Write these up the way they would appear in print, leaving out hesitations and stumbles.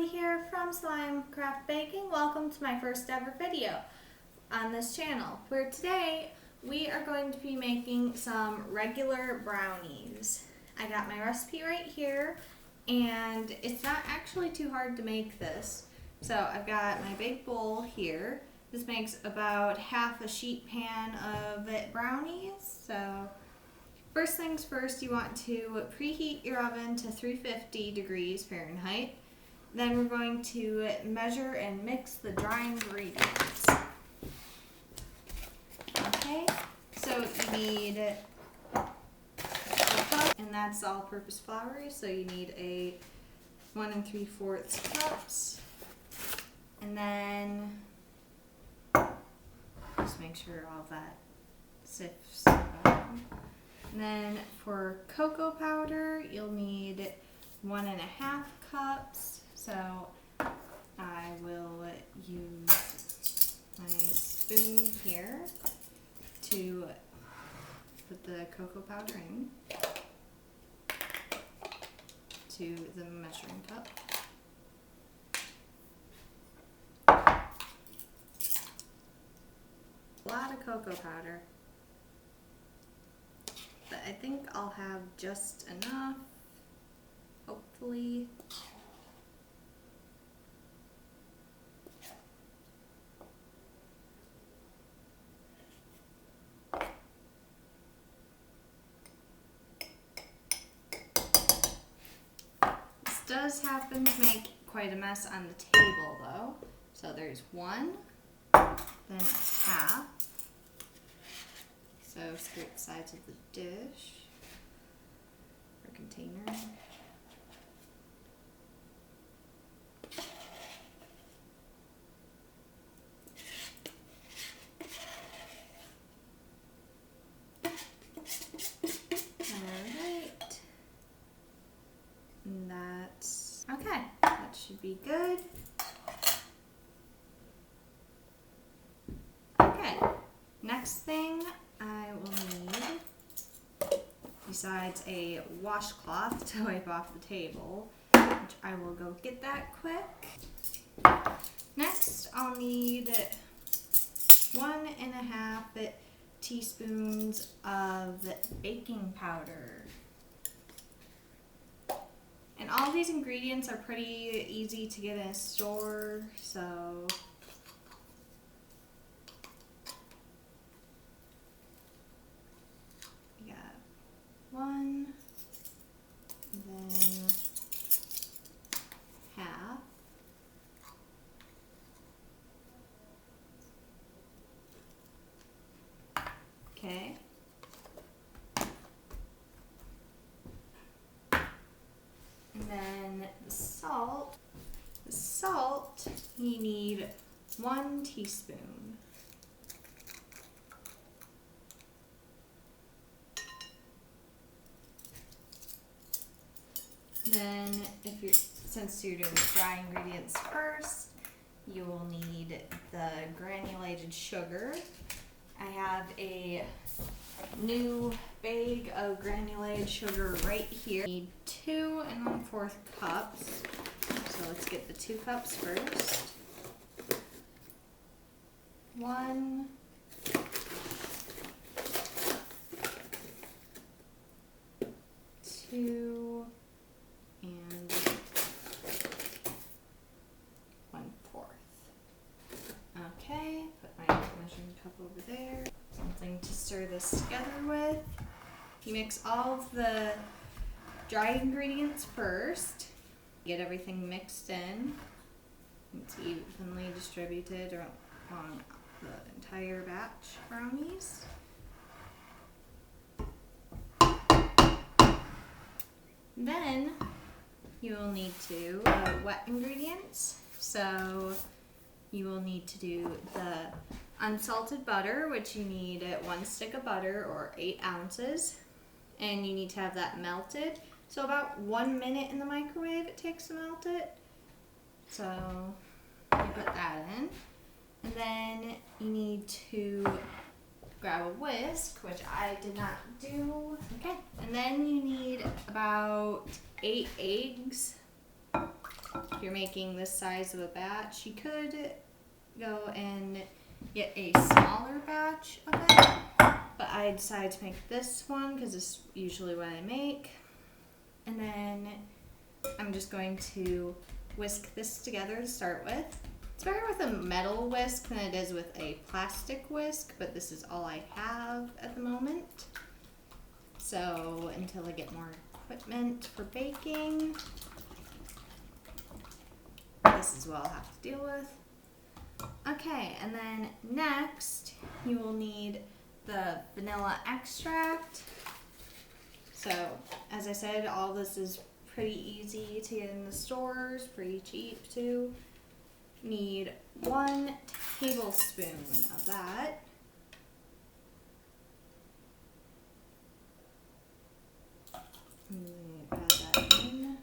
Shelly here from SlyMcraft Baking. Welcome to my first ever video on this channel, where today we are going to be making some regular brownies. I got my recipe right here, and it's not actually too hard to make this. So I've got my big bowl here. This makes about half a sheet pan of brownies. So first things first, you want to preheat your oven to 350 degrees Fahrenheit. Then we're going to measure and mix the dry ingredients. Okay, so you need a cup, and that's all-purpose flour, so you need a 1 3/4 cups. And then just make sure all that sifts around. And then for cocoa powder, you'll need 1 1/2 cups. So I will use my spoon here to put the cocoa powder in to the measuring cup. A lot of cocoa powder, but I think I'll have just enough, hopefully. This does happen to make quite a mess on the table though. So there's 1, then 1/2. So scrape the sides of the dish or container. Alright. And that's okay. That should be good. Okay. Next thing I will need, besides a washcloth to wipe off the table, which I will go get that quick. Next, I'll need 1 1/2 teaspoons of baking powder. And all these ingredients are pretty easy to get in a store, so we got 1, then 1/2. Okay. And then the salt. The salt, you need 1 teaspoon. Then since you're doing the dry ingredients first, you will need the granulated sugar. I have a new bag of granulated sugar right here. I need 2 1/4 cups. So let's get the 2 cups first. 1, 2, and 1/4. Okay, put my measuring cup over there. Something to stir this together with. You mix all of the dry ingredients first. Get everything mixed in. It's evenly distributed on the entire batch brownies. Then you will need to wet ingredients. So you will need to do the unsalted butter, which you need 1 stick of butter or 8 ounces. And you need to have that melted. So about 1 minute in the microwave it takes to melt it. So you put that in. And then you need to grab a whisk, which I did not do. Okay. And then you need about 8 eggs. if you're making this size of a batch, you could go and get a smaller batch of it, but I decided to make this one because this is usually what I make. And then I'm just going to whisk this together to start with. It's better with a metal whisk than it is with a plastic whisk, but this is all I have at the moment. So until I get more equipment for baking, this is what I'll have to deal with. Okay, and then next you will need the vanilla extract. So as I said, all this is pretty easy to get in the stores, pretty cheap too. Need 1 tablespoon of that. Add that in.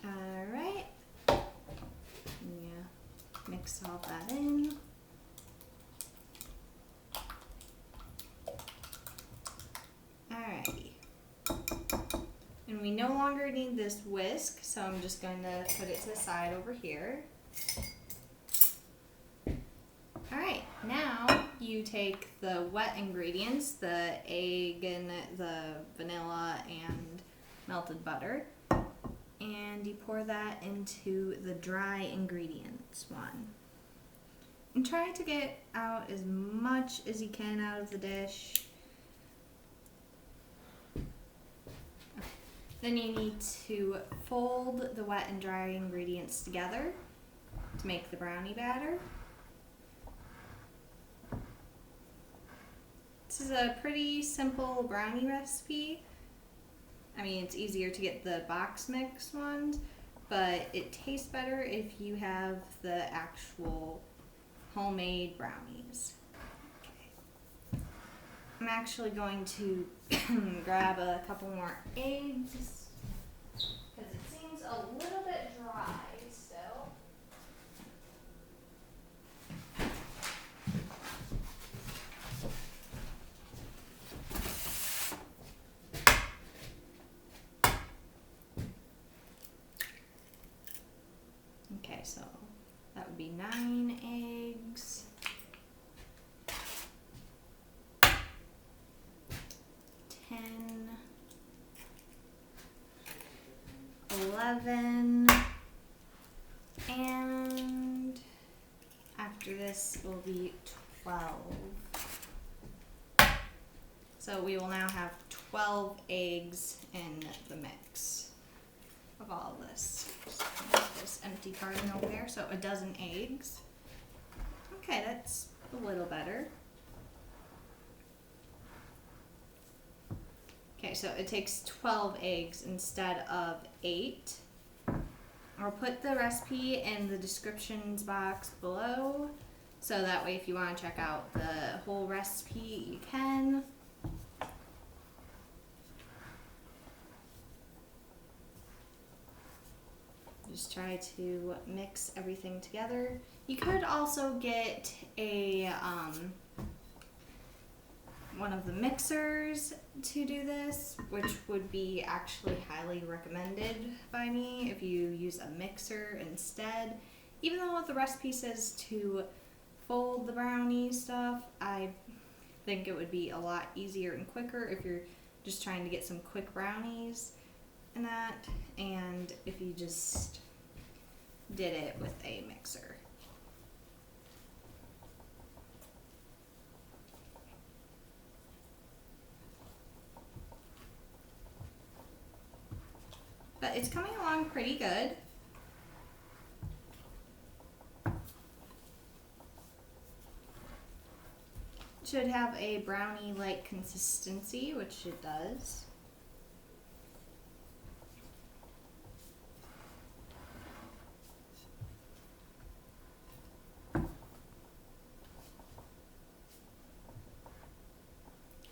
Alright. Yeah, mix all that in. Alrighty. And we no longer need this whisk, so I'm just going to put it to the side over here. Alright, now you take the wet ingredients, the egg and the vanilla and melted butter, and you pour that into the dry ingredients one. And try to get out as much as you can out of the dish. Then you need to fold the wet and dry ingredients together to make the brownie batter. This is a pretty simple brownie recipe. I mean, it's easier to get the box mix ones, but it tastes better if you have the actual homemade brownies. Okay. I'm actually going to grab a couple more eggs because it seems a little bit dry still. Okay, so that would be 9 eggs. 10, 11, and after this will be 12. So we will now have 12 eggs in the mix of all of this. Just put this empty carton over there, so a dozen eggs. Okay, that's a little better. Okay, so it takes 12 eggs instead of 8. I'll put the recipe in the descriptions box below, so that way if you want to check out the whole recipe, you can. Just try to mix everything together. You could also get a one of the mixers to do this, which would be actually highly recommended by me if you use a mixer instead. Even though the recipe says to fold the brownie stuff, I think it would be a lot easier and quicker if you're just trying to get some quick brownies and that, and if you just did it with a mixer. But it's coming along pretty good. Should have a brownie-like consistency, which it does.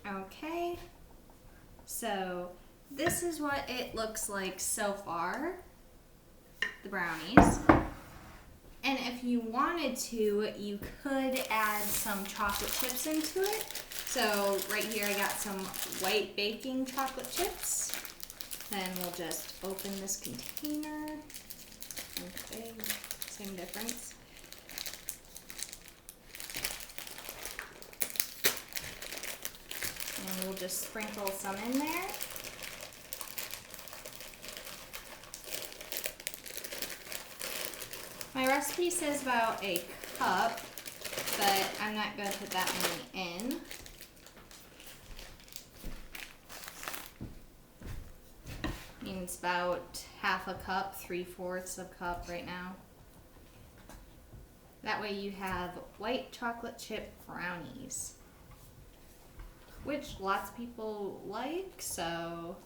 Okay, so this is what it looks like so far, the brownies. And if you wanted to, you could add some chocolate chips into it. So right here I got some white baking chocolate chips. Then we'll just open this container. Okay, same difference. And we'll just sprinkle some in there. My recipe says about a cup, but I'm not going to put that many in. I mean, it's about half a cup, 3/4 of a cup right now. That way you have white chocolate chip brownies, which lots of people like. So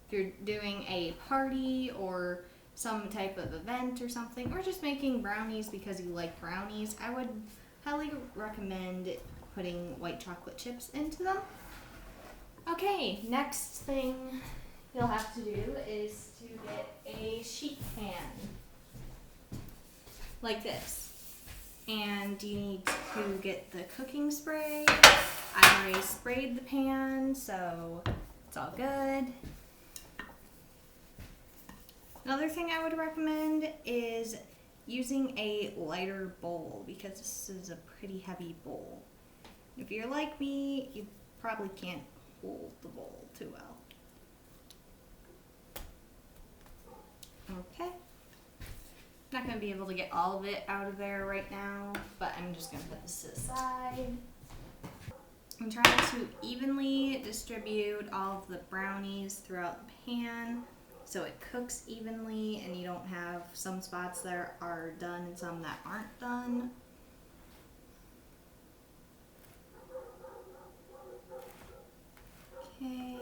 if you're doing a party or some type of event or something, or just making brownies because you like brownies, I would highly recommend putting white chocolate chips into them. Okay, next thing you'll have to do is to get a sheet pan like this, and you need to get the cooking spray. I already sprayed the pan, so it's all good. Another thing I would recommend is using a lighter bowl, because this is a pretty heavy bowl. If you're like me, you probably can't hold the bowl too well. Okay. Not going to be able to get all of it out of there right now, but I'm just going to put this aside. I'm trying to evenly distribute all of the brownies throughout the pan so it cooks evenly and you don't have some spots that are done and some that aren't done. Okay.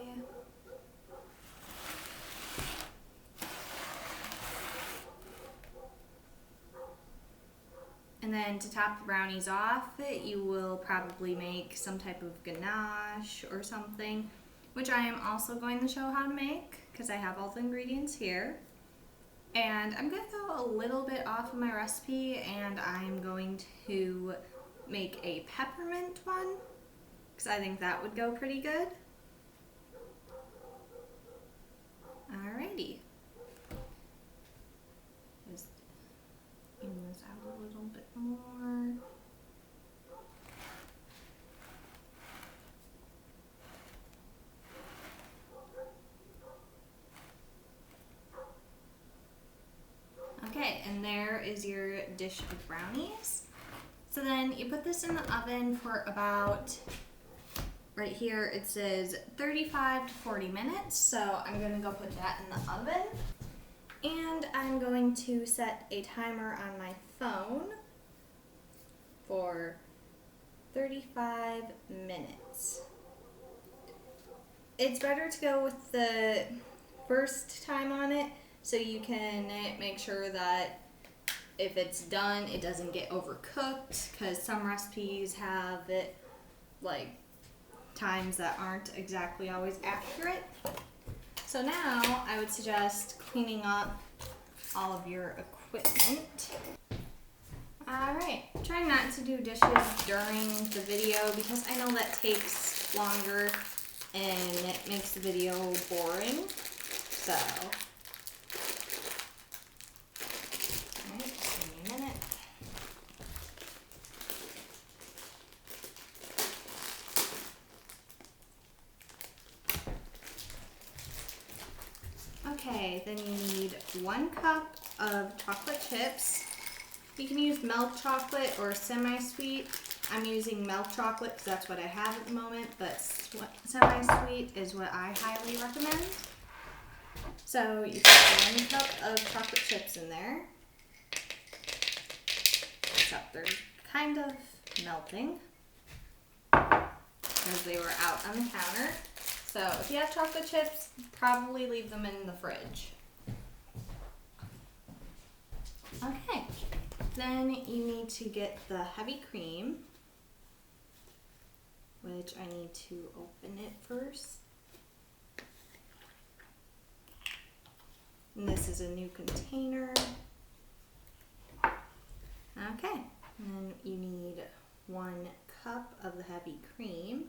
And then to top the brownies off, you will probably make some type of ganache or something, which I am also going to show how to make because I have all the ingredients here. And I'm going to go a little bit off of my recipe, and I'm going to make a peppermint one because I think that would go pretty good. Alrighty. Just even this out a little bit more. Okay, and there is your dish of brownies. So then you put this in the oven for about, right here it says 35 to 40 minutes. So I'm going to go put that in the oven. And I'm going to set a timer on my phone for 35 minutes. It's better to go with the first time on it so you can make sure that if it's done, it doesn't get overcooked, because some recipes have it like times that aren't exactly always accurate. So now I would suggest cleaning up all of your equipment. Alright, try not to do dishes during the video because I know that takes longer and it makes the video boring. So, alright, just give me a minute. Okay, then you need 1 cup of chocolate chips. You can use milk chocolate or semi-sweet. I'm using milk chocolate because that's what I have at the moment, but semi-sweet is what I highly recommend. So you put 1 cup of chocolate chips in there. Except they're kind of melting because they were out on the counter. So if you have chocolate chips, probably leave them in the fridge. Okay, then you need to get the heavy cream, which I need to open it first. And this is a new container. Okay, and then you need 1 cup of the heavy cream.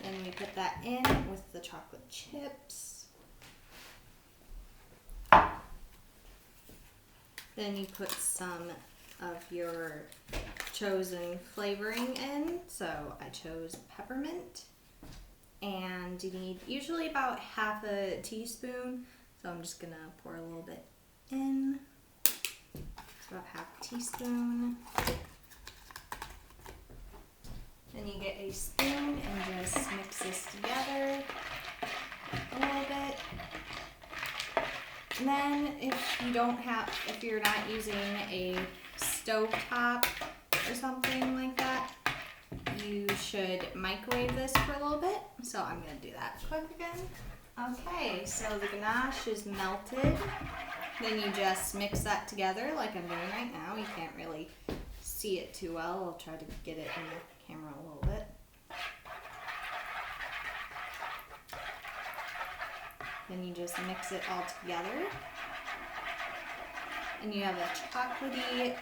Then And we put that in with the chocolate chips. Then you put some of your chosen flavoring in. So I chose peppermint. And you need usually about half a teaspoon. So I'm just gonna pour a little bit in. It's about half a teaspoon. Then you get a spoon and just mix this together a little bit. And then if you're not using a stove top or something like that, you should microwave this for a little bit. So I'm gonna do that quick again. Okay, so the ganache is melted. Then you just mix that together like I'm doing right now. You can't really see it too well. I'll try to get it in the camera a little bit. Then you just mix it all together. And you have a chocolatey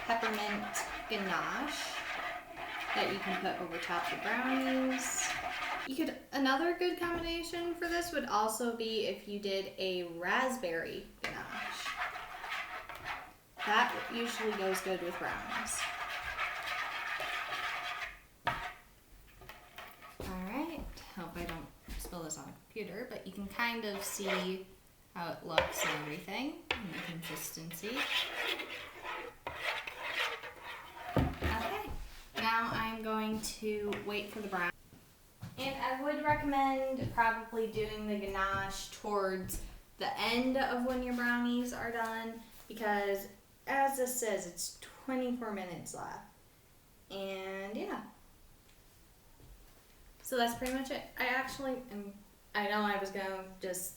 peppermint ganache that you can put over top the brownies. Another good combination for this would also be if you did a raspberry ganache. That usually goes good with brownies. Alright, hope I don't spill this on the computer, but you can kind of see how it looks and everything, and the consistency. Okay, now I'm going to wait for the brownie. And I would recommend probably doing the ganache towards the end of when your brownies are done, because as this says, it's 24 minutes left. And yeah. So that's pretty much it. I know I was going to just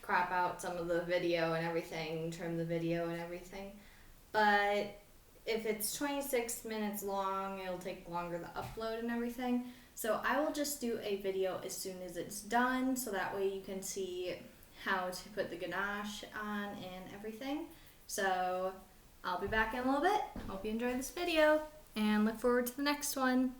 crop out some of the video and everything, trim the video and everything, but if it's 26 minutes long, it'll take longer to upload and everything. So I will just do a video as soon as it's done, so that way you can see how to put the ganache on and everything. So I'll be back in a little bit. Hope you enjoyed this video and look forward to the next one.